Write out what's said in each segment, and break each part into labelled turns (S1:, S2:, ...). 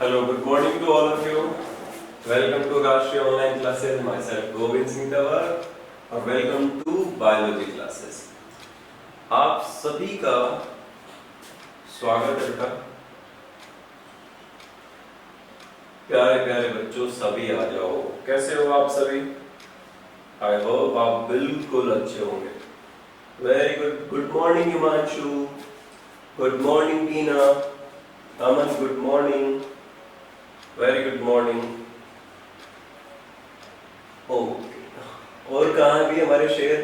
S1: Hello, good morning to all of you. Welcome to Rashtriya Online Classes. Myself Govind Singh Tawar और welcome to Biology Classes. आप सभी का स्वागत है बेटा। प्यारे प्यारे बच्चों सभी आ जाओ। कैसे हो आप सभी? आई होप आप बिल्कुल अच्छे होंगे। Very good. Good morning Himanshu, good morning Tina, Aman good morning, very good morning. Okay, और कहाँ भी हमारे शेर?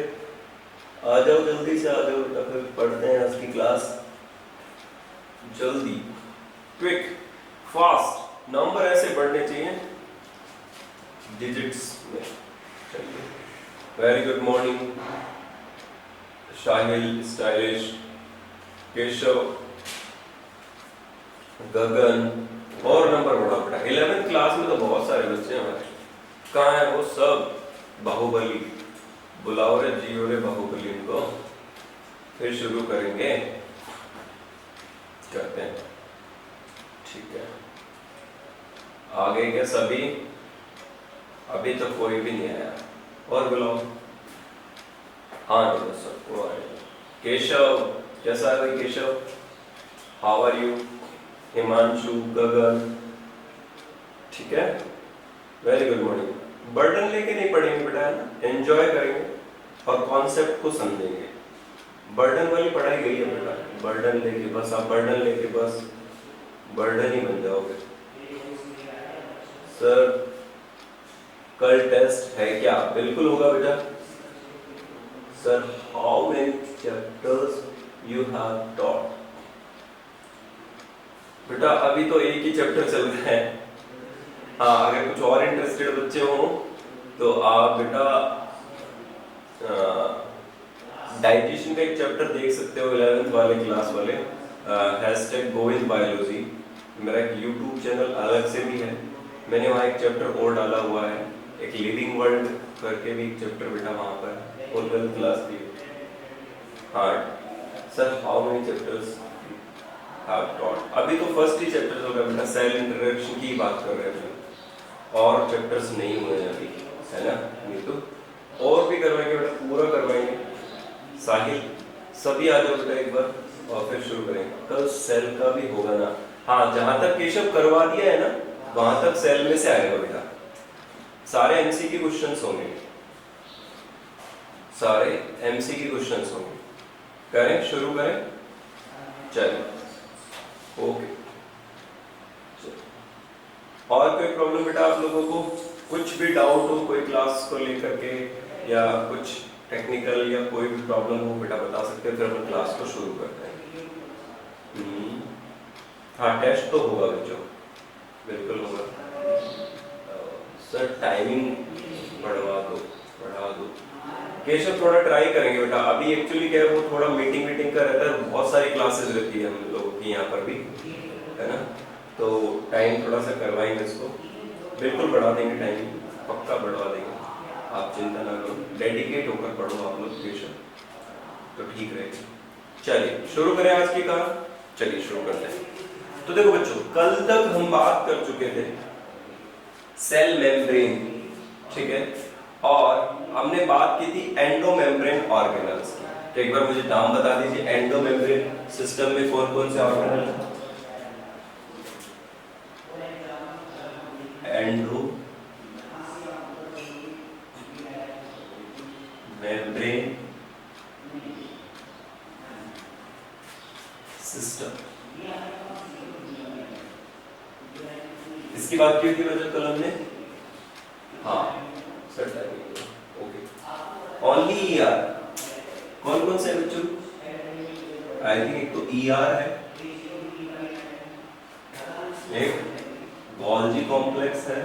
S1: आ जाओ जल्दी से, आ जाओ बेटा, फिर पढ़ते हैं आज की क्लास। जल्दी, क्विक, फास्ट। नंबर ऐसे बढ़ने चाहिए डिजिट्स में। चलिए, very good morning Shahil, stylish, Keshav, Gagan. और नंबर बढ़ा बेटा। 11th क्लास में तो बहुत सारे बच्चे हैं हमारे। कहाँ है वो सब? बाहुबली बुलाओ रे, जियो रे बाहुबली इनको। फिर शुरू करेंगे, करते हैं। ठीक है, आ गए क्या सभी? अभी तो कोई भी नहीं आया। और बुलाओ। हाँ देखो सबको आए। केशव, कैसा है भाई Keshav? How are you? Himanshu, Gagan, ठीक है, वेरी गुड मॉर्निंग। बर्डन लेके नहीं पढ़ेंगे बेटा, है ना, एंजॉय करेंगे और कॉन्सेप्ट को समझेंगे। बर्डन वाली पढ़ाई गई है बेटा। बर्डन लेके बस आप बर्डन लेके बस बर्डन ही बन जाओगे। सर कल टेस्ट है क्या? बिल्कुल होगा बेटा। Sir how many chapters you have taught? बेटा अभी तो एक ही चैप्टर चल रहा है। हाँ, अगर कुछ और इंटरेस्टेड बच्चे हो तो आप बेटा डाइटिशियन का एक चैप्टर देख सकते हो, 11th वाले क्लास वाले। #गोविंद बायोलॉजी मेरा एक यूट्यूब चैनल अलग से भी है। मैंने वहाँ एक चैप्टर और डाला हुआ है, एक लिविंग वर्ल्ड करके भी एक चैप्टर बेटा वहाँ पर, और 12th क्लास भी। हाँ सर, हाउ मेनी चैप्टर्स अभी तो फर्स्ट ही चैप्टर चल रहा है बेटा, सेल इंटरेक्शन की बात कर रहे हैं, और चैप्टर्स नहीं हुए हैं अभी, है ना। नहीं तो और भी करवाएंगे बेटा, पूरा करवाएंगे। साहिल सभी आ जाओ बेटा एक बार, और फिर शुरू करेंगे। कल सेल का भी होगा ना? हाँ, जहां तक केशव करवा दिया है ना, वहां तक सेल में से आएगा बेटा। सारे एमसीक्यू क्वेश्चंस होंगे, सारे एमसीक्यू क्वेश्चंस होंगे। करें, शुरू करें, चलिए। ओके, और कोई प्रॉब्लम बेटा आप लोगों को? कुछ भी डाउट हो कोई क्लास को लेकर के, या कुछ टेक्निकल या कोई भी प्रॉब्लम हो बेटा बता सकते हैं, फिर अपन क्लास को शुरू करते हैं। हाँ, टेस्ट तो होगा बच्चों, बिल्कुल होगा। सर टाइमिंग बढ़ा दो। केशव थोड़ा ट्राई करेंगे बेटा। अभी एक्चुअली क्या है, वो थोड़ा मीटिंग का रहता है, बहुत सारी क्लासेस रहती है हम लोगों की यहाँ पर भी, है ना। तो टाइम थोड़ा सा करवाएंगे इसको, बिल्कुल बढ़ा देंगे टाइम, पक्का बढ़वा देंगे, आप चिंता ना करो। डेडिकेट होकर पढ़ो आप लोग केशव, तो ठीक रहेगा। चलिए शुरू करें आज की कहानी। चलिए शुरू करते हैं। तो देखो बच्चों, कल तक हम बात कर चुके थे सेल मेम्ब्रेन, ठीक है, और हमने बात की थी एंडो मेम्ब्रेन ऑर्गेनल्स की। तो एक बार मुझे नाम बता दीजिए, एंडो मेम्ब्रेन सिस्टम में कौन कौन से ऑर्गेनल हैं? एंडो मेम्ब्रेन सिस्टम, इसकी बात की थी बच्चों कल हमने। हाँ सर, ओके, ओनली ईआर। कौन कौन से है बच्चों? आई थिंक एक तो ईआर है, एक गोल्जी कॉम्प्लेक्स है,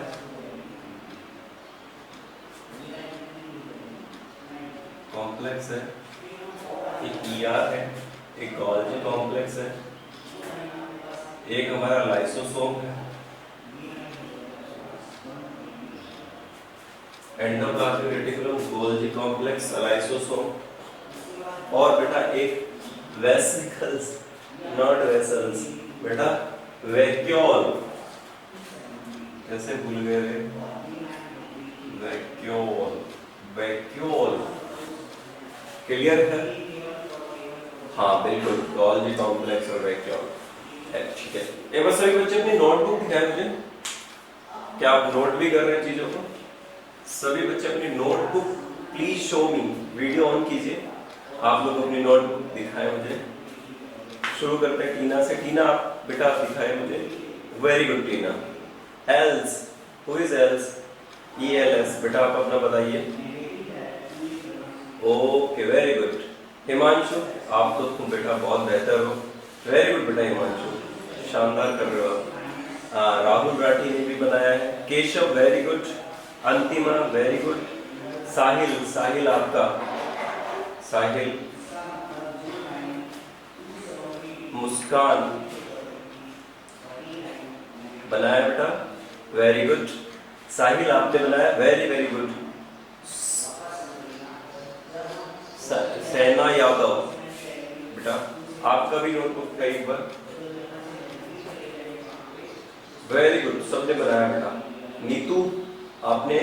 S1: एक ईआर है, एक गोल्जी कॉम्प्लेक्स है, एक हमारा लाइसोसोम है, endoplasmic reticulum, Golgi complex, lysosome, और बेटा एक वेसिकल्स, नॉट वेसल्स बेटा, वैक्यूल, कैसे भूल गए रे? वैक्यूल, वैक्यूल क्लियर है? हाँ बिल्कुल, गोल्जी कॉम्प्लेक्स और वैक्यूल है, ठीक है। एक बार सभी बच्चे अपनी नोटबुक दिखाएं मुझे। क्या आप नोट भी कर रहे हैं चीजों को? सभी बच्चे अपनी notebook please show me, video on कीजिए। आप लोग अपनी नोटबुक दिखाएं मुझे। शुरू करते हैं टीना से। टीना आप बेटा दिखाएं मुझे। Very good Tina. Else, who is else? ELS, बेटा आप अपना बताइए। Okay very good. हिमांशु, आप तो तुम बेटा बहुत बेहतर हो। वेरी गुड बेटा हिमांशु, शानदार कर रहे हो आप। राहुल राठी ने भी बनाया है। Keshav very good. Antima very good. Sahil, Sahil आपका, साहिल। मुस्कान बनाया बेटा, वेरी गुड। साहिल आपने बनाया, वेरी वेरी गुड। सहना यादव बेटा आपका भी नोटबुक का एक बार, वेरी गुड, सबने बनाया बेटा। नीतू आपने,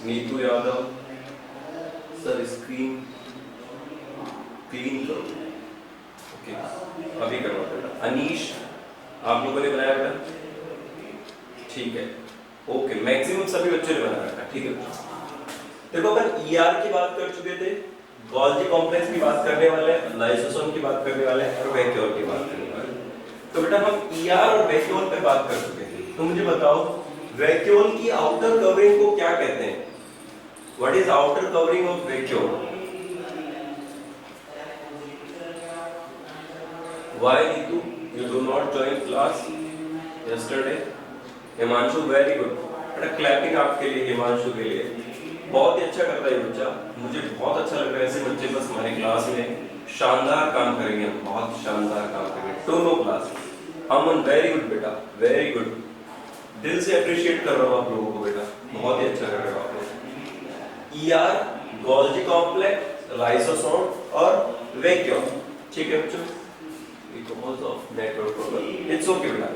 S1: Neetu Yadav, sir screen clean करो, ओके अभी करो बेटा। अनीश आप लोगों ने बनाया बेटा, ठीक है ओके। मैक्सिमम सभी बच्चों ने बनाया बेटा, ठीक है। देखो अपन ER की बात कर चुके थे, गोल्जी कॉम्प्लेक्स की बात करने वाले हैं, लाइसोसोम की बात करने वाले हैं और वैक्यूल की बात करने वाले हैं। तो बेटा हम ER और वैक्यूल पे बात कर चुके थे। तो मुझे बताओ वैक्यूल की आउटर कवरिंग को क्या कहते हैं? What is outer covering of vacuole? Why Neetu you do not join class yesterday? Himanshu very good बेटा, क्लैपिंग आपके लिए, हिमांशु के लिए। बहुत ही अच्छा करता है बच्चा, मुझे बहुत अच्छा लग रहा है ऐसे बच्चे बस हमारी क्लास में शानदार काम करेंगे, बहुत शानदार काम करेंगे। दोनों क्लास अमन वेरी गुड बेटा, वेरी गुड, दिल से अप्रिशिएट कर रहा हूँ आप लोगों को बेटा, बहुत ही अच्छा कर रहे हो आप लोग। ER, गोल्जी कॉम्प्लेक्स, लाइसोसोम और वैक्यूल, ठीक है बच्चों। Because of network problem, it's okay बेटा।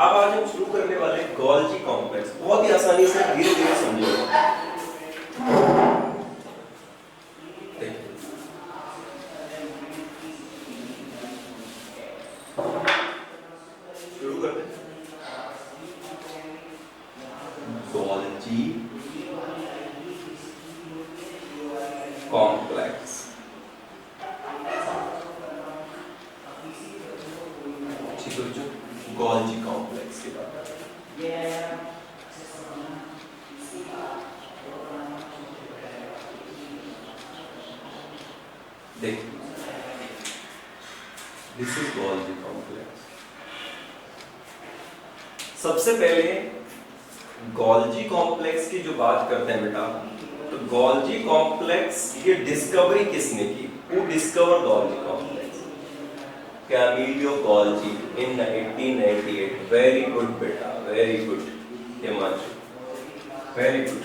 S1: अब आज हम शुरू करने वाले गोल्जी कॉम्प्लेक्स, बहुत ही आसानी से धीरे धीरे समझिएगा। शुरू करते हैं गोल्जी कॉम्प्लेक्स। गोल्जी कॉम्प्लेक्स की बात देख, दिस इज गोल्जी कॉम्प्लेक्स। सबसे पहले गोल्जी कॉम्प्लेक्स की जो बात करते हैं बेटा, तो गोल्जी कॉम्प्लेक्स ये डिस्कवरी किसने की? Who discovered Golgi complex? Camillo Golgi in 1898. Very good beta, very good. Himanshu, very good.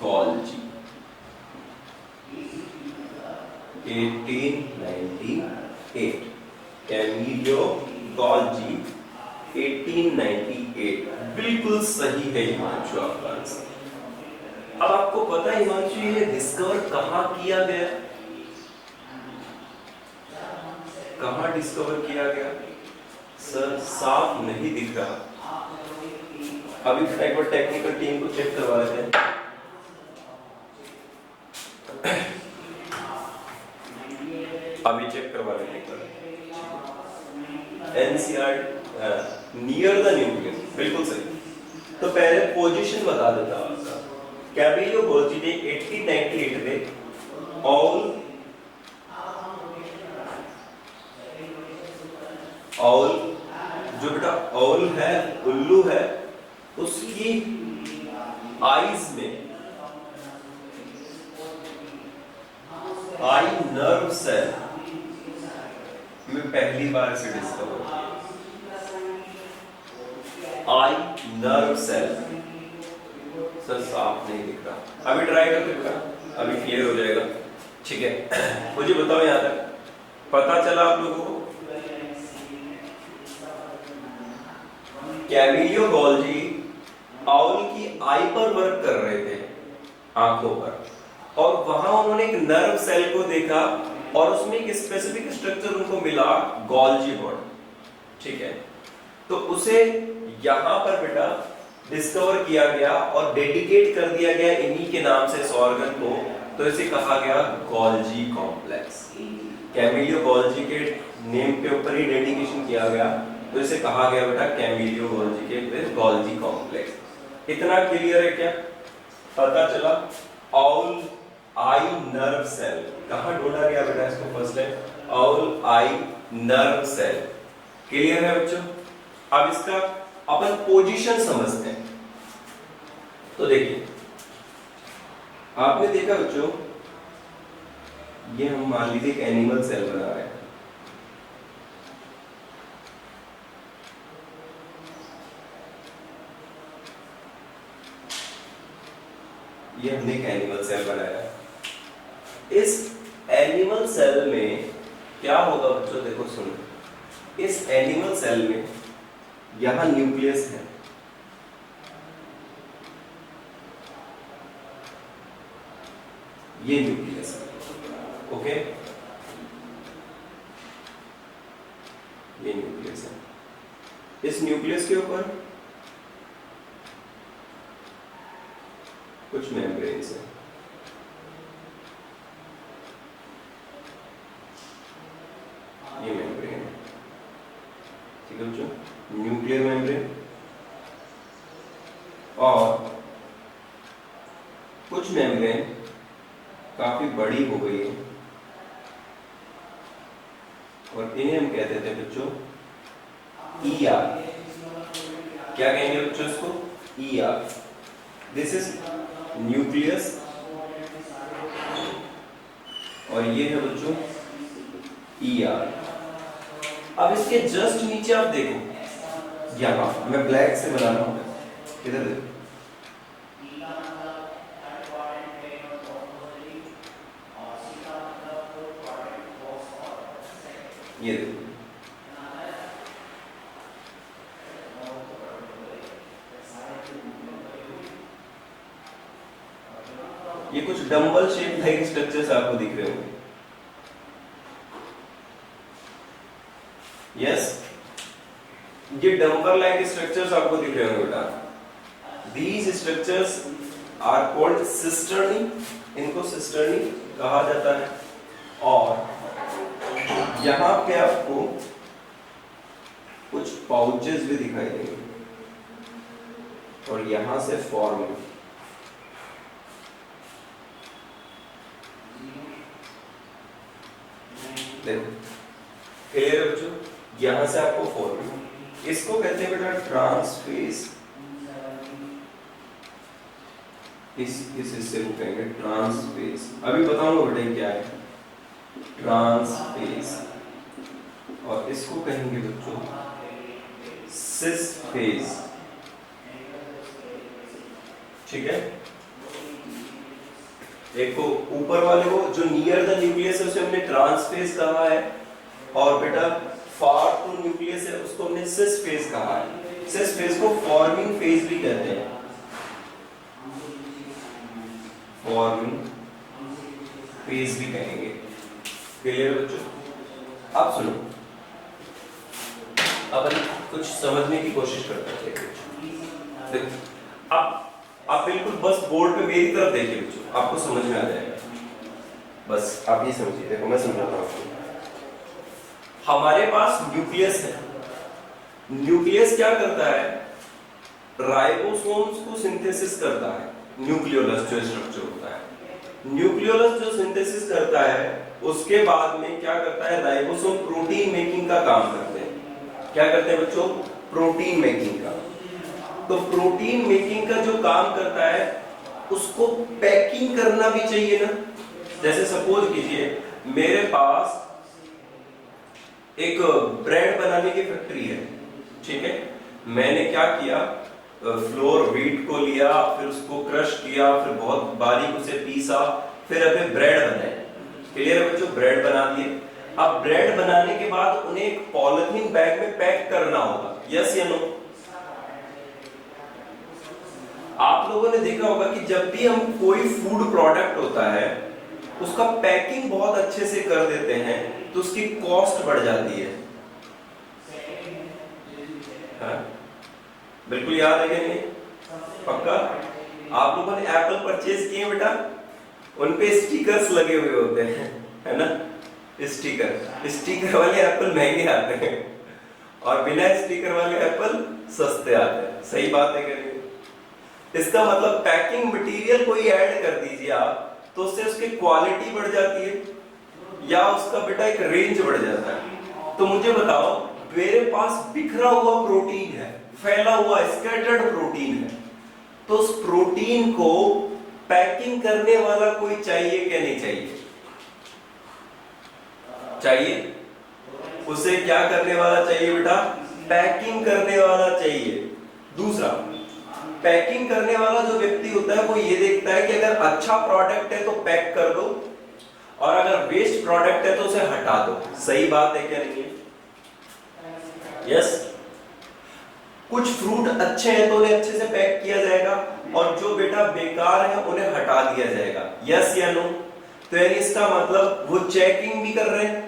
S1: Golgi 1898. Camillo Golgi 1898, बिल्कुल सही है हिमांशु आपका आंसर। अब आपको पता है हिमांशु ये डिस्कवर कहां किया गया? कहां डिस्कवर किया गया? सर साफ नहीं दिख रहा, अभी एक बार टेक्निकल टीम को चेक करवा लेते हैं। अभी चेक करवा लेते हैं। NCERT नियर द न्यूक्लियस, बिल्कुल सही। तो पहले पोजीशन बता देता हूं आपका। कैमिलो गोल्जी ने 1898 में ऑल जो बेटा ऑल है, उल्लू है, उसकी आईज में आई नर्व सेल में पहली बार इसे डिस्कवर किया। आई नर्व सेल, सर साफ नहीं दिख रहा, अभी ट्राई करते बेटा, अभी क्लियर हो जाएगा, ठीक है। मुझे बताओ यहाँ तक पता चला आप लोगों को? कैमिलियो गोल्जी आउल की आई पर वर्क कर रहे थे, आंखों पर, और वहां उन्होंने एक नर्व सेल को देखा और उसमें एक स्पेसिफिक स्ट्रक्चर उनको मिला, गोल्जी बॉडी, ठीक है। तो उसे यहां पर बेटा डिस्कवर किया गया और डेडिकेट कर दिया गया इन्हीं के नाम से इस ऑर्गन को, तो इसे कहा गया गोल्जी कॉम्प्लेक्स। कैमिलियो गोल्जी के नेम के ऊपर ही डेडिकेशन किया गया, तो इसे कहा गया बेटा कैमिलियो गोल्जी के फिर गोल्जी कॉम्प्लेक्स। इतना क्लियर है क्या? पता चला आउल आई नर्व सेल कहां ढूंढा गया बेटा इसको फर्स्ट टाइम? आउल आई नर्व सेल। क्लियर है बच्चों? अब इसका अपन पोजीशन समझते हैं। तो देखिए, आपने देखा बच्चों, ये हम मान लीजिए एक एनिमल सेल बना रहे हैं, ये हमने एक एनिमल सेल बनाया। इस एनिमल सेल में क्या होगा बच्चों? देखो सुनो, इस एनिमल सेल में यहां न्यूक्लियस है, ये न्यूक्लियस है, ओके, ये न्यूक्लियस है। इस न्यूक्लियस के ऊपर कुछ मेम्ब्रेन्स है, ये मेम्ब्रेन है, ठीक है बच्चों, न्यूक्लियर मेम्ब्रेन। और कुछ मेम्ब्रेन काफी बड़ी हो गई है और इन्हें हम कहते थे बच्चों ER। क्या कहेंगे बच्चों इसको? ER। दिस इज न्यूक्लियस और ये है बच्चों ER। अब इसके जस्ट नीचे आप देखो, यहां मैं ब्लैक से बना रहा हूं, इधर देखो, ये देखो, ये कुछ डंबल शेप लाइक स्ट्रक्चर्स आपको दिख रहे होंगे। यस, ये डंबल लाइक स्ट्रक्चर्स आपको दिख रहे होंगे बेटा। These structures are called cisternae, इनको सिस्टर्नी कहा जाता है। और यहां पे आपको कुछ पाउचेस भी दिखाई देंगे और यहां से फॉर्म, देखो क्लियर है बच्चों? यहां से आपको फॉर्म, इसको कहते हैं बेटा ट्रांसफेज। इस हिस्से को कहेंगे ट्रांसफेज। अभी बताऊंगा बेटा क्या है ट्रांसफेज, और इसको कहेंगे बच्चों सिस फेज, ठीक है। देखो ऊपर वाले को जो नियर द न्यूक्लियस है उसे हमने ट्रांसफेज कहा है, और बेटा फार टू न्यूक्लियस है उसको हमने सिस फेज कहा है। सिस फेज को फॉर्मिंग फेज भी कहते हैं, फॉर्मिंग फेज भी कहेंगे। क्लियर बच्चों? अब सुनो, अपन कुछ समझने की कोशिश करते हैं। देखो अब आप बिल्कुल बस बोर्ड पे मेरी तरफ देखिए बच्चों, आपको समझ में आ जाएगा। बस आप ये समझिए, देखो मैं समझाता हूँ आपको। हमारे पास न्यूक्लियस है, न्यूक्लियस क्या करता है? राइबोसोम्स को सिंथेसिस करता है। न्यूक्लियोलस जो स्ट्रक्चर होता है, न्यूक्लियोलस जो सिंथेसिस करता है, उसके बाद में क्या करता है? राइबोसोम प्रोटीन मेकिंग का काम करते हैं। क्या करते हैं बच्चों? प्रोटीन मेकिंग का। तो प्रोटीन मेकिंग का जो काम करता है उसको पैकिंग करना भी चाहिए ना। जैसे सपोज कीजिए मेरे पास एक ब्रेड बनाने की फैक्ट्री है, ठीक है। मैंने क्या किया, फ्लोर व्हीट को लिया, फिर उसको क्रश किया, फिर बहुत बारीक उसे पीसा, फिर अभी ब्रेड बनाए। क्लियर है बच्चों? ब्रेड बना दिए। अब ब्रेड बनाने के बाद उन्हें एक पॉलिथीन बैग में पैक करना होगा, यस या नो? आप लोगों ने देखा होगा कि जब भी हम कोई फूड प्रोडक्ट होता है उसका पैकिंग बहुत अच्छे से कर देते हैं तो उसकी कॉस्ट बढ़ जाती है। हाँ? बिल्कुल याद है कि नहीं? पक्का? आप लोगों ने एप्पल परचेज किए बेटा, उनपे स्टिकर्स लगे हुए होते हैं, है ना? स्टिकर वाले एप्पल महंगे आते हैं और बिना स्टिकर वाले एप्पल सस्ते आते हैं। सही बात है क्या? इसका मतलब पैकिंग मटेरियल कोई ऐड कर दीजिए आप तो उससे उसकी क्वालिटी बढ़ जाती है या उसका बेटा एक रेंज बढ़ जाता है। तो मुझे बताओ, मेरे पास बिखरा हुआ प्रोटीन है, फैला हुआ स्कैटर्ड प्रोटीन है, तो उस प्रोटीन को पैकिंग करने वाला कोई चाहिए क्या नहीं चाहिए? चाहिए। उसे क्या करने वाला चाहिए बेटा? पैकिंग करने वाला चाहिए। दूसरा, पैकिंग करने वाला जो व्यक्ति होता है वो ये देखता है कि अगर अच्छा प्रोडक्ट है तो पैक कर दो और अगर वेस्ट प्रोडक्ट है तो उसे हटा दो। सही बात है क्या नहीं है? यस। कुछ फ्रूट अच्छे हैं तो उन्हें अच्छे से पैक किया जाएगा और जो बेटा बेकार है उन्हें हटा दिया जाएगा, यस या नो? तो यानी इसका मतलब वो चेकिंग भी कर रहे हैं,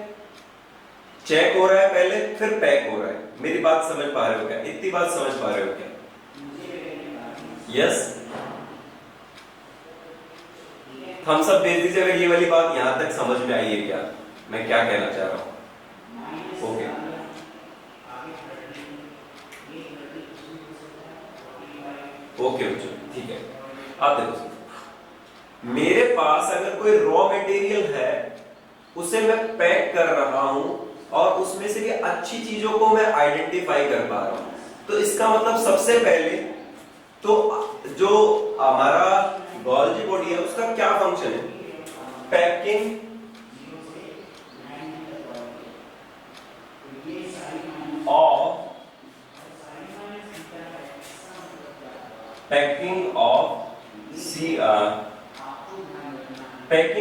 S1: चेक हो रहा है पहले फिर पैक हो रहा है। मेरी बात समझ पा रहे हो क्या? इतनी बात समझ पा रहे हो क्या? यस। हम सब भेज दीजिए अगर ये वाली बात यहां तक समझ में आई है क्या मैं क्या कहना चाह रहा हूं। ओके, ओके बच्चों, ठीक है। आप देखो, मेरे पास अगर कोई रॉ मटेरियल है उसे मैं पैक कर रहा हूं और उसमें से भी अच्छी चीजों को मैं आइडेंटिफाई कर पा रहा हूं, तो इसका मतलब सबसे पहले तो जो हमारा गोल्जी बॉडी है उसका क्या फंक्शन है? पैकिंग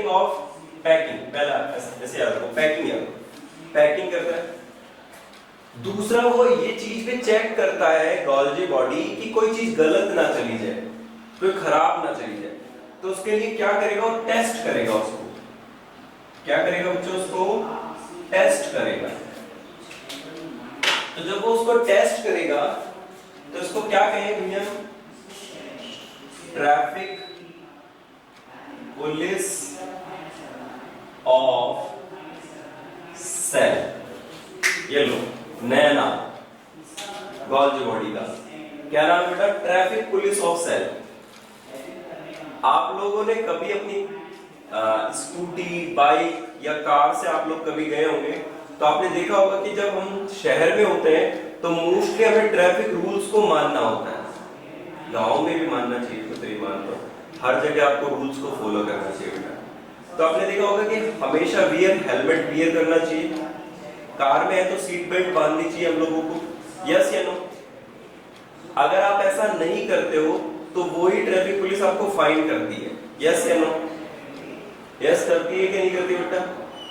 S1: ऑफ पैकिंग पहला ऐसे याद रखो, पैकिंग याद रखो, पैकिंग करता है। दूसरा, वो ये चीज पे चेक करता है गोल्जी बॉडी कि कोई चीज गलत ना चली जाए, कोई खराब ना चली जाए, तो उसके लिए क्या करेगा? वो टेस्ट करेगा उसको। क्या करेगा बच्चों? उसको टेस्ट करेगा। तो जब वो उसको टेस्ट करेगा तो उसको क्या कहेंगे हम? Traffic police of cell. ये लो नया नाम गोल्जी बॉडी का। क्या नाम है बेटा? Traffic police of cell. आप लोगों ने कभी अपनी स्कूटी, बाइक या कार से आप लोग कभी गए होंगे तो आपने देखा होगा कि जब हम शहर में होते हैं तो मोस्टली हमें ट्रैफिक रूल्स को मानना होता है। गांव में भी मानना चाहिए, तो तेरी मानता हूं, हर जगह आपको रूल्स को फॉलो करना चाहिए बेटा। तो आपने देखा होगा कि हमेशा हेलमेट वियर करना चाहिए, कार में है तो सीट बेल्ट बांधनी चाहिए हम लोगों को, यस या नो? अगर आप ऐसा नहीं करते हो तो वही ट्रैफिक पुलिस आपको फाइन करती है, यस या नो? यस करती है कि नहीं करती बेटा?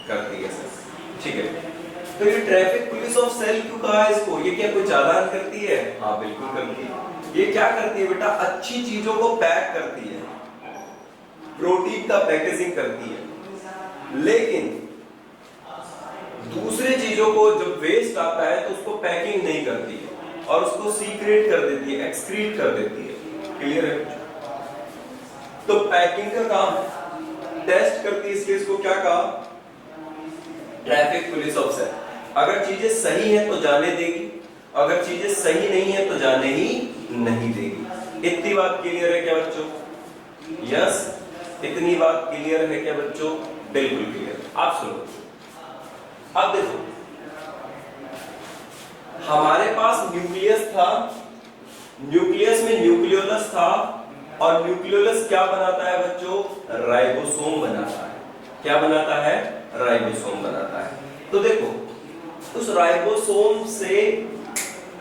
S1: करती है सर, ठीक है। तो ये ट्रैफिक पुलिस ऑफ सेल क्यों कहा है इसको? ये क्या कोई चालान करती है? हाँ बिल्कुल करती है। ये क्या करती है बेटा? अच्छी चीजों को पैक करती है, प्रोटीन का पैकेजिंग करती है, लेकिन दूसरे चीजों को जब वेस्ट आता है तो उसको पैकिंग नहीं करती है और उसको सीक्रेट कर देती है, एक्सक्रीट कर देती है। क्लियर है? तो पैकिंग का काम टेस्ट करती है, इसलिए इसको क्या कहा? Traffic police of cell. अगर चीजें सही है तो जाने देगी, अगर चीजें सही नहीं है तो जाने ही नहीं देगी। इतनी बात क्लियर है क्या बच्चों? यस, इतनी बात क्लियर है क्या बच्चों? बिल्कुल क्लियर। आप सुनो, अब देखो, हमारे पास न्यूक्लियस था, न्यूक्लियस में न्यूक्लियोलस था और न्यूक्लियोलस क्या बनाता है बच्चों? राइबोसोम बनाता है। क्या बनाता है? राइबोसोम बनाता है। तो देखो, उस राइबोसोम से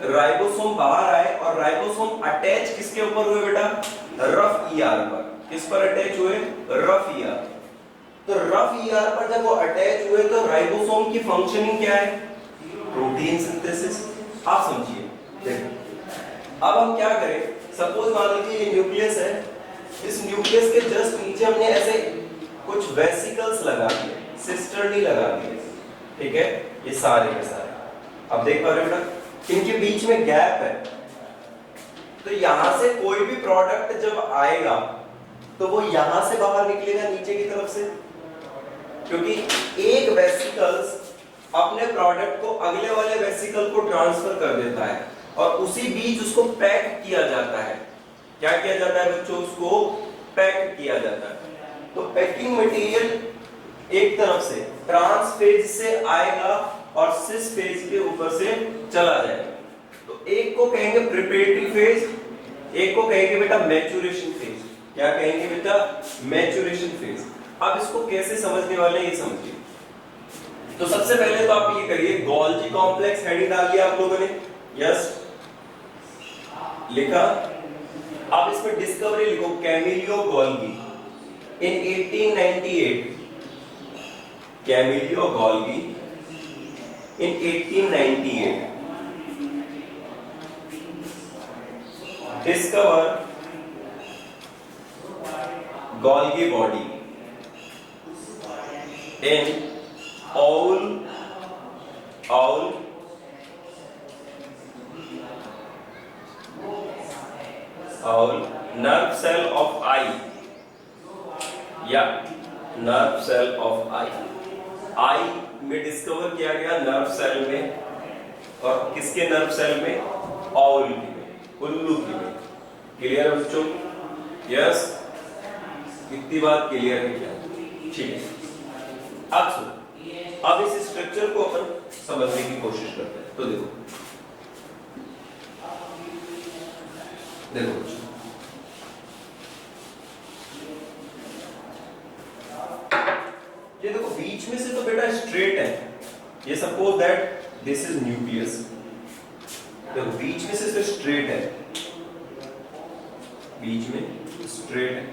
S1: राइबोसोम बाहर आए और राइबोसोम अटैच किसके ऊपर हुए बेटा? रफ ईआर पर। किस पर अटैच हुए? Rough ER. तो रफ ईआर पर जब वो अटैच हुए तो राइबोसोम की फंक्शनिंग क्या है? Protein synthesis. आप समझिए, देखो अब हम क्या करें, सपोज मान लीजिए ये न्यूक्लियस है, इस न्यूक्लियस के जस्ट नीचे हमने ऐसे कुछ वेसिकल्स लगा दिए, सिस्टर्नी लगा दिए, ठीक है, ये सारे के सारे। अब देख पा रहे हो बेटा, इनके बीच में गैप है, तो यहां से कोई भी प्रोडक्ट जब आएगा तो वो यहां से बाहर निकलेगा नीचे की तरफ से, क्योंकि एक वेसिकल्स अपने प्रोडक्ट को अगले वाले वेसिकल को ट्रांसफर कर देता है और उसी बीच उसको पैक किया जाता है। क्या किया जाता है बच्चों? उसको पैक किया जाता है। तो पैकिंग मटेरियल एक तरफ से ट्रांसफेज से आएगा और सिस फेज के ऊपर से चला जाएगा। तो एक को कहेंगे प्रिपरेटरी फेज, एक को कहेंगे बेटा मैच्योरेशन फेज। क्या कहेंगे बेटा? Maturation phase. अब इसको कैसे समझने वाले हैं ये समझिए। तो सबसे पहले तो आप ये करिए, गोल्जी कॉम्प्लेक्स हेडिंग डाल दिया आप लोगों ने, यस लिखा। आप इसमें डिस्कवरी लिखो, Camillo Golgi in 1898, Camillo Golgi in 1898 discover Golgi body in owl nerve cell of eye, या nerve cell of eye, आई में डिस्कवर किया गया नर्व सेल में, और किसके नर्व सेल में? ऑल की में, उल्लू की में। क्लियर है बच्चों? यस, इतनी बात क्लियर है क्या? ठीक है। अब सुनो, अब इस स्ट्रक्चर को अपन समझने की कोशिश करते हैं। तो देखो देखो बच्चों, ये देखो बीच में से तो बेटा स्ट्रेट है, ये suppose that this is nucleus, देखो बीच में से स्ट्रेट है, बीच में स्ट्रेट है,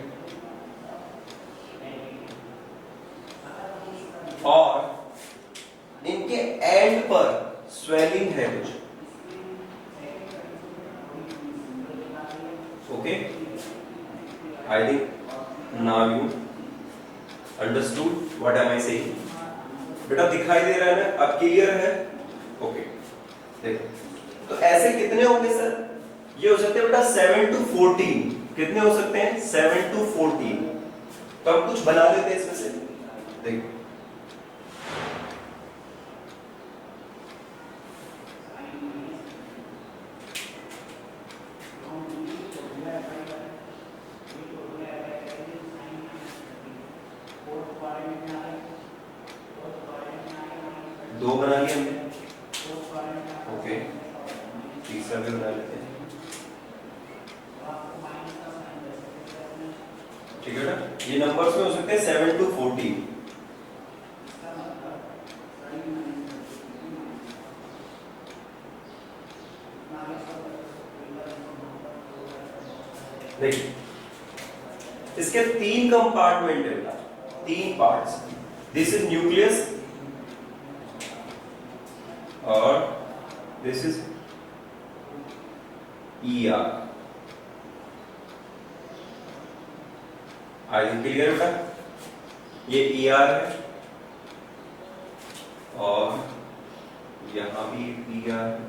S1: और इनके एंड पर स्वेलिंग है कुछ। Okay, I think now you understood what am I saying. बेटा दिखाई दे रहा है ना? अब क्लियर है? ओके, देखो तो ऐसे कितने होंगे सर? ये हो सकते हैं बेटा 7 to 14। कितने हो सकते हैं? 7 to 14। तो हम कुछ बना लेते हैं इसमें से, देखो दो बना लिए हमने। ओके, तीसरा भी बना लेते हैं। ठीक है ना? ये नंबर्स में हो सकते हैं 7 to 14। देखिए इसके 3 कंपार्टमेंट है, 3 पार्ट्स। दिस इज न्यूक्लियस और this is ER। I think clear बेटा? ये ER है और यहां भी ER है।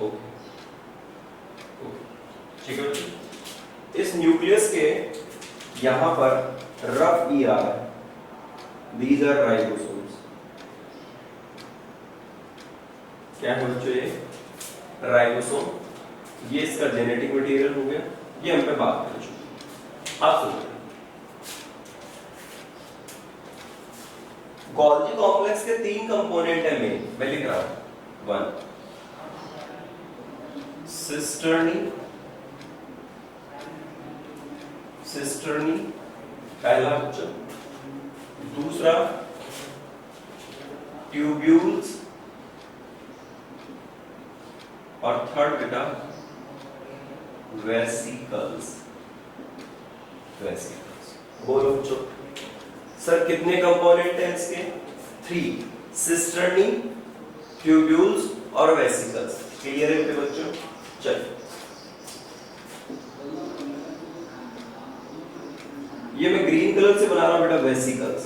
S1: ओके, ठीक है। इस न्यूक्लियस के यहां पर रफ ER है। These are ribosomes। क्या है बच्चों? ये राइबोसोम, ये इसका जेनेटिक मटेरियल हो गया, ये हम पे बात कर चुके। आप सुनिए, गोल्जी कॉम्प्लेक्स के 3 कंपोनेंट है मेन, मैं लिख रहा हूं। 1 सिस्टर्नी, सिस्टर्नी पहला बच्चा, दूसरा ट्यूब्यूल्स, और थर्ड बेटा वेसिकल्स। वेसिकल्स। बोलो बच्चों, सर कितने कंपोनेंट हैं इसके? 3, सिस्टर्नी, ट्यूब्यूल्स और वेसिकल्स। क्लियर है बेटे बच्चों? चलिए, ये मैं ग्रीन कलर से बना रहा हूं बेटा वेसिकल्स।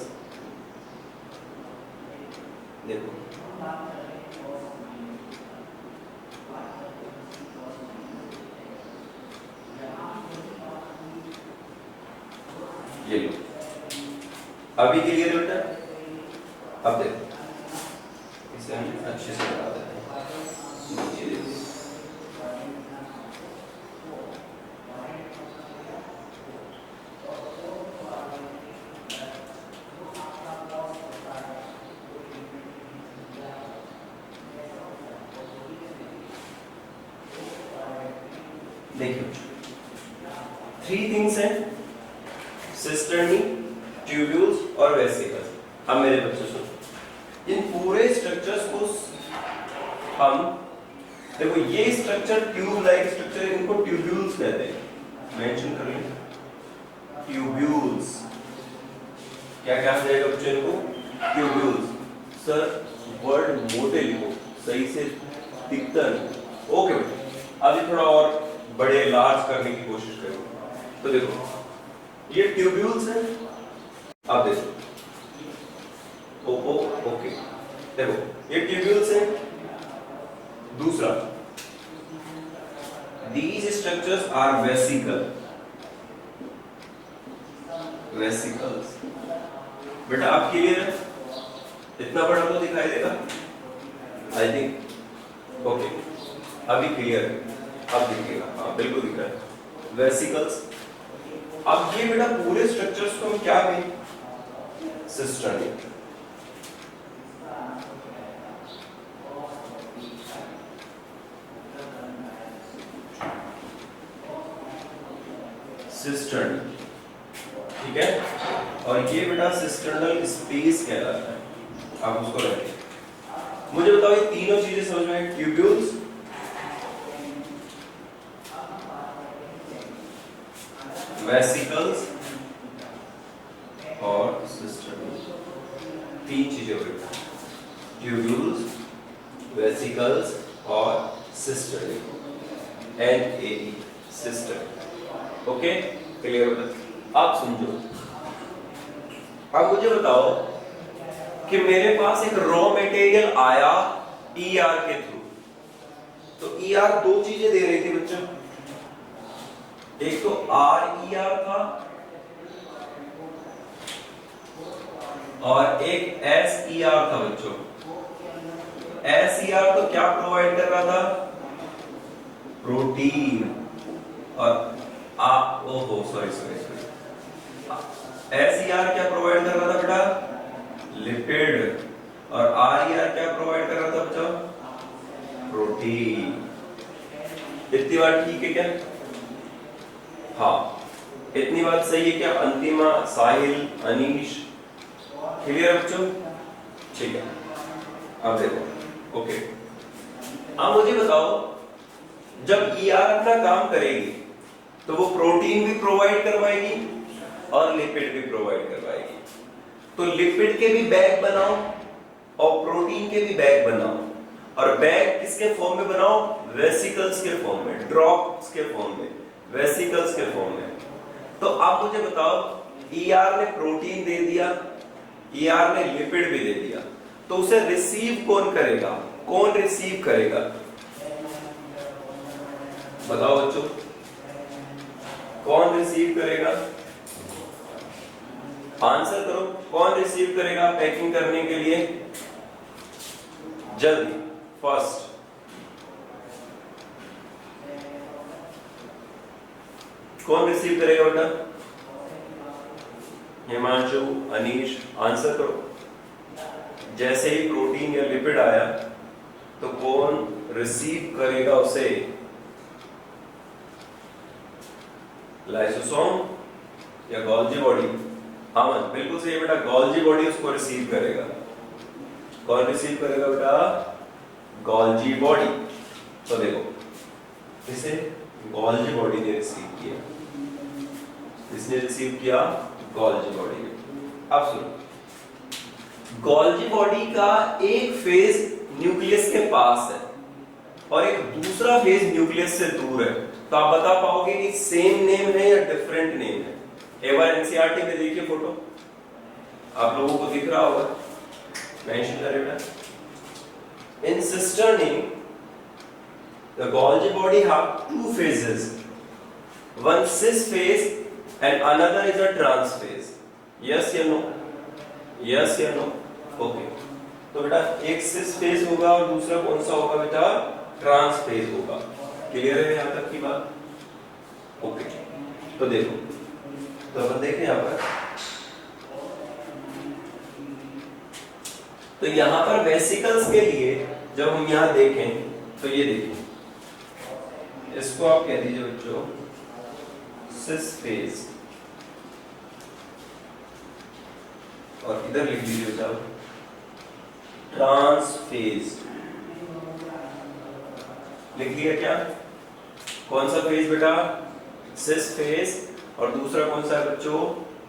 S1: देखो ये लो, अभी क्लियर है बेटा? अब देखो, इसे हम अच्छे से बना देते हैं। नीचे देखो, देखिए 3 थिंग्स हैं, सिस्टर्नी, ट्यूब्यूल्स और वेसिकल्स। अब मेरे बच्चों सुनो, इन पूरे स्ट्रक्चर्स को हम, देखो ये स्ट्रक्चर ट्यूब लाइक स्ट्रक्चर, इनको ट्यूब्यूल्स कहते हैं। मेंशन कर लें ट्यूब्यूल्स। क्या कहा जाएगा बच्चों इनको? ट्यूब्यूल्स। सर वर्ड मोटे लिखो, सही से दिखता नहीं। ओके बेटा, अभी थोड़ा और बड़े लार्ज करने की कोशिश करो। तो देखो ये ट्यूब्यूल्स है, आप देखो ओके, देखो ये ट्यूब्यूल्स है। दूसरा, these structures are vesicles। बेटा आप क्लियर है? इतना बड़ा तो दिखाई देगा आई थिंक। ओके, अभी क्लियर है? अब दिखेगा, हाँ बिल्कुल दिख रहा है, वेसिकल्स। अब ये बेटा पूरे स्ट्रक्चर्स को हम क्या कहें? सिस्टर्नी। सिस्टर्न, ठीक है? और ये बेटा सिस्टर्नल स्पेस कहलाता है, आप उसको रखिए। मुझे बताओ ये तीनों चीजें समझ में आई? ट्यूब्यूल्स, वेसिकल्स और सिस्टर्न। 3 चीजें हो गई, ट्यूब्यूल्स, वेसिकल्स और cistern. NAE, cistern. Okay, clear हो गया? आप समझो, अब मुझे बताओ कि मेरे पास एक रॉ मटेरियल आया ER के थ्रू, तो ER 2 चीजें दे रही थी बच्चों, एक तो RER था और एक SER था बच्चों। SER तो क्या प्रोवाइड कर रहा था? प्रोटीन। और ओहो सॉरी SER क्या प्रोवाइड कर रहा था बेटा? लिपिड। और RER क्या प्रोवाइड कर रहा था बच्चों? प्रोटीन। इतनी बात ठीक है क्या? हाँ, इतनी बात सही है क्या? अंतिमा, साहिल, अनीश, क्लियर बच्चों? ठीक है, अब देखो। ओके, अब मुझे बताओ, जब ER अपना काम करेगी तो वो प्रोटीन भी प्रोवाइड करवाएगी और लिपिड भी प्रोवाइड करवाएगी। तो लिपिड के भी बैग बनाओ और प्रोटीन के भी बैग बनाओ, और बैग किसके फॉर्म में बनाओ? वेसिकल्स के फॉर्म में, ड्रॉप्स के फॉर्म में, वेसिकल्स के फॉर्म में। तो आप मुझे बताओ, ER ने प्रोटीन दे दिया, ER ने लिपिड भी दे दिया, तो उसे रिसीव कौन करेगा? कौन रिसीव करेगा? बताओ बच्चों, कौन रिसीव करेगा? आंसर करो, कौन रिसीव करेगा पैकिंग करने के लिए? जल्दी, फर्स्ट। कौन रिसीव करेगा बेटा? हिमांशु, अनीश, आंसर करो। जैसे ही प्रोटीन या लिपिड आया तो कौन रिसीव करेगा उसे? लाइसोसोम या गोल्जी बॉडी? हाँ बिल्कुल सही बेटा, गोल्जी बॉडी उसको रिसीव करेगा। कौन रिसीव करेगा बेटा? Golgi body. तो देखो, इसे गोल्जी बॉडी ने रिसीव किया। इसने रिसीव किया गोल्जी बॉडी में। अब सुनो, गोल्जी बॉडी का एक फेज न्यूक्लियस के पास है और एक दूसरा फेज न्यूक्लियस से दूर है, तो आप बता पाओगे कि सेम नेम है या डिफरेंट नेम है? एक बार एनसीईआरटी में देखिए फोटो, आप लोगों को दिख रहा होगा, मेंशन करें बेटा। इन cisternae the Golgi body have two phases, one cis phase and another is a trans phase. Yes या no? Yes या no? Okay. तो बेटा एक cis phase होगा और दूसरा कौन सा होगा बेटा? ट्रांस phase होगा। क्लियर है यहाँ तक की बात? ओके। तो देखो, तो अपन देखें यहाँ पर, तो यहाँ पर वेसिकल्स के लिए जब हम यहाँ देखें तो ये देखिए, इसको आप कह दीजिए बच्चों सिस फेज, और इधर लिख दीजिए बेटा ट्रांस फेज। लिख लिया क्या? कौन सा फेज बेटा? सिस फेज, और दूसरा कौन सा है बच्चों?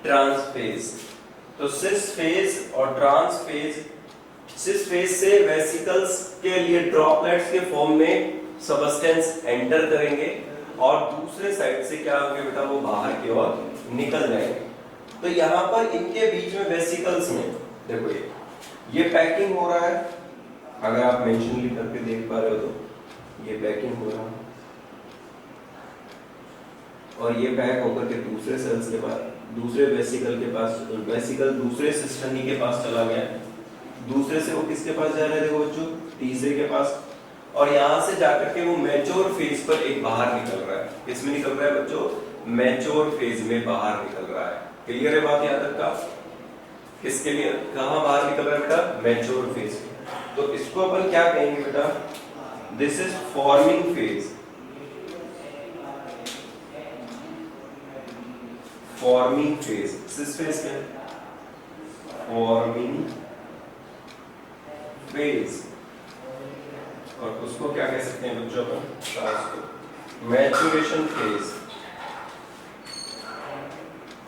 S1: Trans face. तो सिस फेज और ट्रांस फेज, सिस फेज से वेसिकल्स के लिए ड्रॉपलेट्स के फॉर्म में सबस्टेंस एंटर करेंगे और दूसरे साइड से क्या होंगे बेटा? वो बाहर की ओर निकल जाएंगे। तो यहाँ पर इनके बीच में वेसिकल्स में देखो ये पैकिंग हो रहा है, अगर आप मेंशन लिख करके देख पा रहे हो तो ये पैकिंग हो रहा है और ये पैक होकर के दूसरे सेल्स के पास, दूसरे वेसिकल के पास, वेसिकल दूसरे सिस्टर्नी के पास चला गया, दूसरे से वो किसके पास जा रहा है? देखो बच्चों तीसरे के पास, और यहां से जाकर के वो मैच्योर फेज पर एक बाहर निकल रहा है। किसमें निकल रहा है बच्चों? मैच्योर फेज में बाहर निकल रहा है। क्लियर है बात यहाँ तक का? किसके लिए कहां बाहर निकल रहा है बेटा? Mature face. तो इसको अपन क्या कहेंगे बेटा? This is forming face. Forming face, cis face क्या है? Forming face. और उसको क्या कह सकते हैं बच्चों अपन? Maturation phase.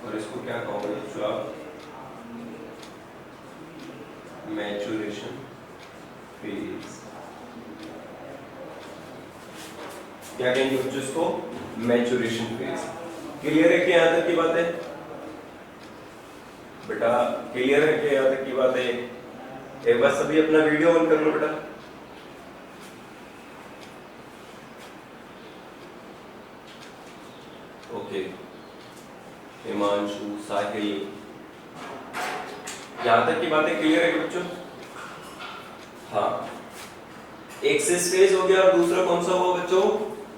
S1: और इसको क्या कहोगे बच्चों आप? Maturation phase. क्या कहेंगे बच्चों इसको? Maturation phase. क्लियर है कि यहां तक की बात है बेटा? क्लियर है कि यहां तक की बात है? एक बार सभी अपना वीडियो ऑन कर लो बेटा। ओके, हिमांशु, साहिल, यहां तक की बातें क्लियर है बच्चों? हाँ, एक सिस फेज हो गया और दूसरा कौन सा हुआ बच्चों?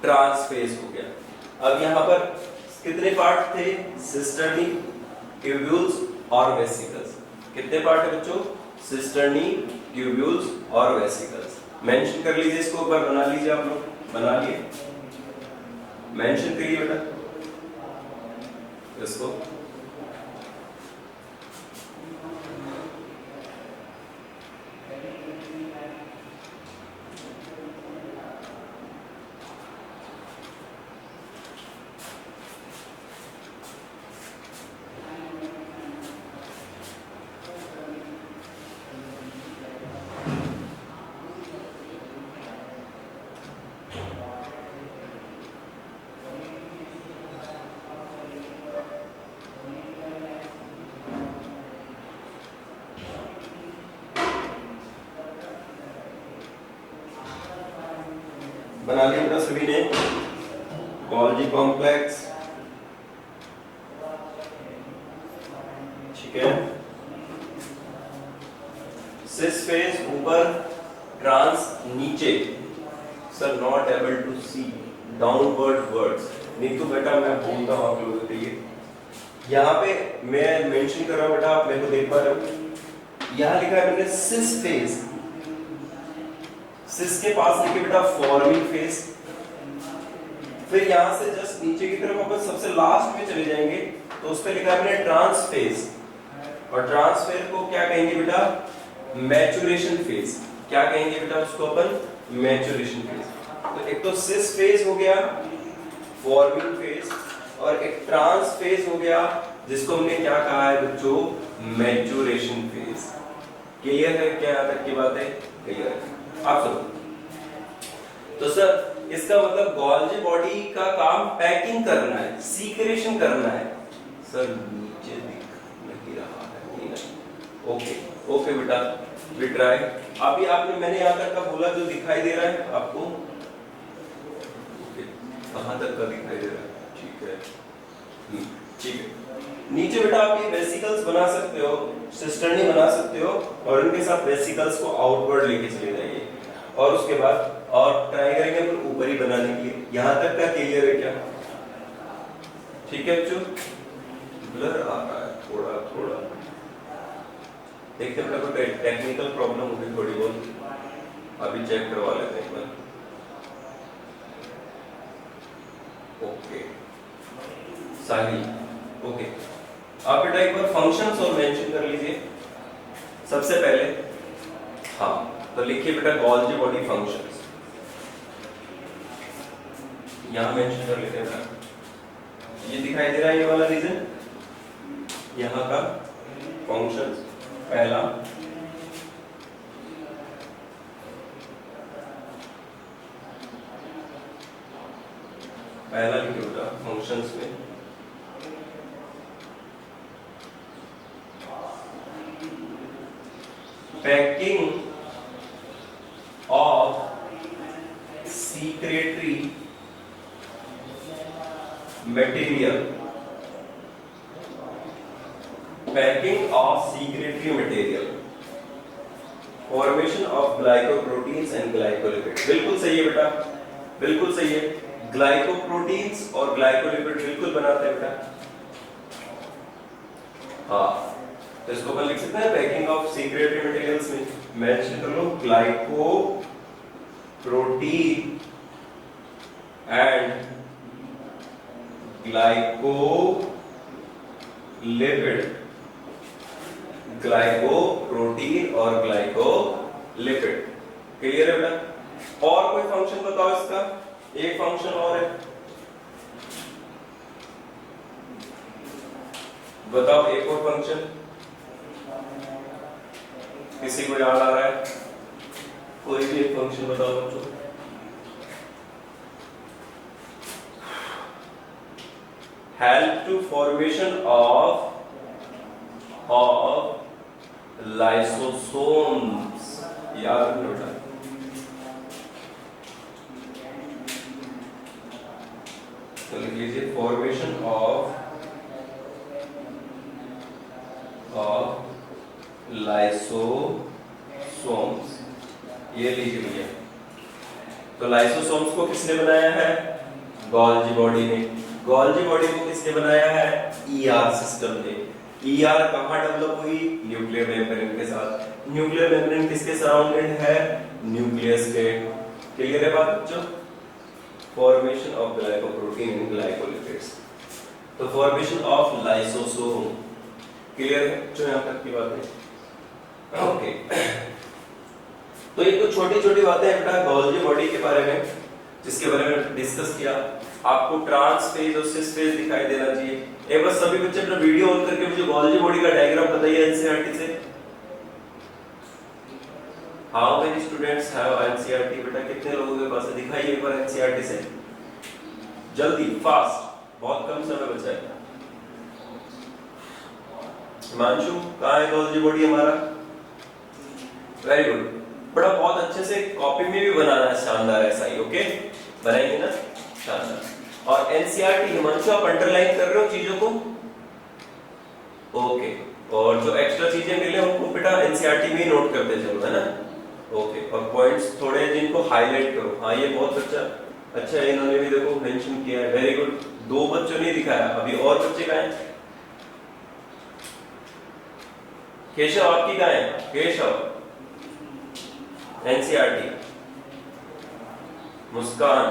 S1: ट्रांस फेज हो गया। अब यहाँ पर कितने पार्ट थे? सिस्टर्नी, ट्यूब्यूल्स और वेसिकल्स। कितने पार्ट है बच्चों? सिस्टर्नी, ट्यूब्यूल्स और वेसिकल्स। मेंशन कर लीजिए इसको, एक बार बना लीजिए आप लोग, बना लिए, मेंशन करिए बेटा इसको। बना लिया बेटा सभी ने? गोल्जी कॉम्प्लेक्स, ठीक है। सिस फेज ऊपर, ट्रांस नीचे। Sir not able to see downward words. नहीं तो बेटा मैं बोलता हूँ आप लोगों के लिए। यहाँ पे मैं मेंशन कर रहा हूँ बेटा, आप मेरे को देख पा रहे हो? यहाँ लिखा है मैंने सिस फेज। सिस के पास लिखे बेटा फॉर्मिंग फेज। फिर यहां से जस्ट नीचे की तरफ अपन सबसे लास्ट में चले जाएंगे तो उस पे लिखा है मैंने ट्रांस फेज। और ट्रांस फेज को क्या कहेंगे बेटा? Maturation phase. क्या कहेंगे बेटा उसको अपन? Maturation phase. तो एक तो सिस फेज हो गया, फॉर्मिंग फेज, और एक ट्रांस फेज हो गया, जिसको हमने क्या कहा है बच्चों, मैच्योरेशन फेज। क्लियर है क्या यहाँ तक की बात है? क्लियर है। आप सुनो, तो सर इसका मतलब गोल्जी बॉडी का काम पैकिंग करना है, सीक्रेशन करना है। सर नीचे दिख नहीं रहा है, ओके ओके बेटा, वी ट्राई। अभी आपने मैंने यहाँ तक का बोला जो दिखाई दे रहा है आपको, कहाँ तक का दिखाई दे रहा है? ठीक है, ठीक है। नीचे बेटा आप ये वेसिकल्स बना सकते हो, सिस्टर्नी बना सकते हो, और उनके साथ वेसिकल्स को आउटवर्ड लेके चले जाइए, और उसके बाद और ट्राई करेंगे अपन ऊपर ही बनाने के लिए। यहाँ तक का क्लियर है क्या? ठीक है बच्चों, ब्लर आ रहा है थोड़ा थोड़ा, देखते हैं बेटा कोई टेक्निकल प्रॉब्लम होगी थोड़ी बहुत, अभी चेक करवा लेते हैं एक बार। ओके साहिल, ओके आप बेटा एक बार फंक्शंस और मेंशन कर लीजिए सबसे पहले। हाँ तो लिखिए बेटा गोल्जी बॉडी फंक्शंस, यहाँ मेंशन कर लेते हैं बेटा। ये दिखाई दे रहा है ये वाला रीजन, यहाँ का फंक्शंस पहला, पहला लिखिए बेटा फंक्शंस में packing of secretory material, packing of secretory material, formation of glycoproteins and glycolipid. बिल्कुल सही है बेटा, बिल्कुल सही है, ग्लाइकोप्रोटीन्स और ग्लाइकोलिपिड बिल्कुल बनाते हैं बेटा। हाँ तो इसको अपन लिख सकते हैं पैकिंग ऑफ सीक्रेटरी मटेरियल्स में मेंशन कर लो glyco protein and glyco lipid, glyco protein और ग्लाइको लिपिड। क्लियर है बेटा? और कोई फंक्शन बताओ इसका, एक फंक्शन और है, बताओ एक और फंक्शन, किसी को याद आ रहा है? कोई भी एक फंक्शन बताओ बच्चों। Help to formation of lysosomes, याद रखना बेटा। तो लिख लीजिए फॉर्मेशन ऑफ लाइसोसोम्स, ये लीजिए भैया। तो लाइसोसोम्स को किसने बनाया है? गोल्जी बॉडी ने। गोल्जी बॉडी को किसने बनाया है? ईआर सिस्टम ने। ईआर कहां डेवलप हुई? न्यूक्लियर मेम्ब्रेन के साथ। न्यूक्लियर मेम्ब्रेन किसके सराउंडेड है? न्यूक्लियस के। क्लियर है बात बच्चों? Formation of glycoprotein and glycolipids, तो फॉर्मेशन ऑफ लाइसोसोम। क्लियर है बच्चों यहां तक की बात है? ओके तो ये तो छोटी छोटी बातें हैं बेटा गोल्जी बॉडी के बारे में, जिसके बारे में डिस्कस किया। आपको ट्रांस फेज और सिस फेज दिखाई देना चाहिए। एक बार सभी बच्चे अपना वीडियो ऑन करके मुझे गोल्जी बॉडी का डायग्राम बताइए एनसीईआरटी से। How many students have NCERT? बेटा कितने लोगों के पास है? दिखाइए एक बार एनसीईआरटी से, जल्दी फास्ट, बहुत कम समय बचा है। हिमांशु कहाँ है गोल्जी बॉडी हमारा? वेरी गुड, बड़ा बहुत अच्छे से कॉपी में भी बनाना है, शानदार ऐसा ही। ओके बनाएंगे ना, शानदार। और एनसीईआरटी हिमांशु आप अंडरलाइन कर रहे हो चीजों को? ओके, और जो एक्स्ट्रा चीजें मिले उनको बेटा एनसीईआरटी में ही नोट करते चलो, है ना? ओके, और पॉइंट्स थोड़े जिनको हाईलाइट करो। हाँ ये बहुत अच्छा है, इन्होंने भी देखो मेंशन किया है, वेरी गुड। दो बच्चों ने दिखाया, अभी और बच्चे कहाँ हैं? केशव आपकी कहाँ है? केशव एनसीईआरटी, मुस्कान,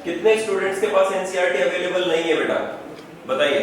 S1: कितने स्टूडेंट्स के पास एनसीईआरटी अवेलेबल नहीं है बेटा बताइए?